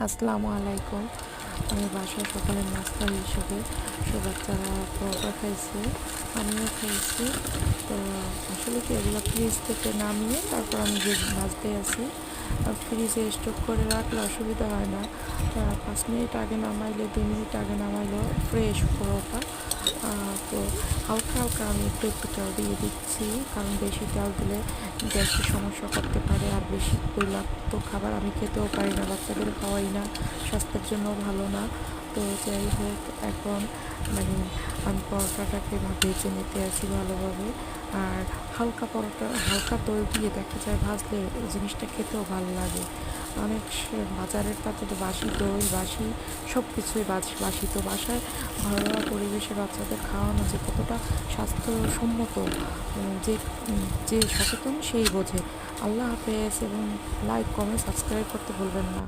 আসসালামু আলাইকুম। আমি বাসায় সকালের নাস্তা হিসেবে সব বাচ্চারা পরোটা খাইছে, আমিও খাইছি। তো আসলে কি এগুলো ফ্রিজ থেকে নামিয়ে তারপর আমি যে নাস্তায় আছি, ফ্রিজে স্টোর করে রাখলে অসুবিধা হয় না। 5 মিনিট আগে নামাইলে 2 মিনিট আগে নামাইলেও ফ্রেশ পরোটা। তো হালকা হালকা আমি একটু তেল দিয়ে দিচ্ছি, কারণ বেশি তেল দিলে গ্যাসের সমস্যা করতে পারে। আর বেশি তৈলাক্ত খাবার আমি খেতেও পারি না, বাচ্চাদের খাওয়াই না, স্বাস্থ্যের জন্য ভালো না। তো যাই হোক, এখন মানে আমি পরোটাটাকে ভেজে নিতে আছি ভালোভাবে। আর হালকা পরোটা হালকা দই দিয়ে দেখা যায় ভাজলে এই জিনিসটা খেতেও ভালো লাগে। অনেক বাজারের তাতে তো বাসি দই, বাসি সব কিছুই বাসি। তো বাসায় ঘরোয়া পরিবেশে বাচ্চাদের খাওয়ানো যে কতটা স্বাস্থ্যসম্মত, যে যে সচেতন সেই বোঝে। আল্লাহ হাফেজ, এবং লাইক কমেন্ট সাবস্ক্রাইব করতে ভুলবেন না।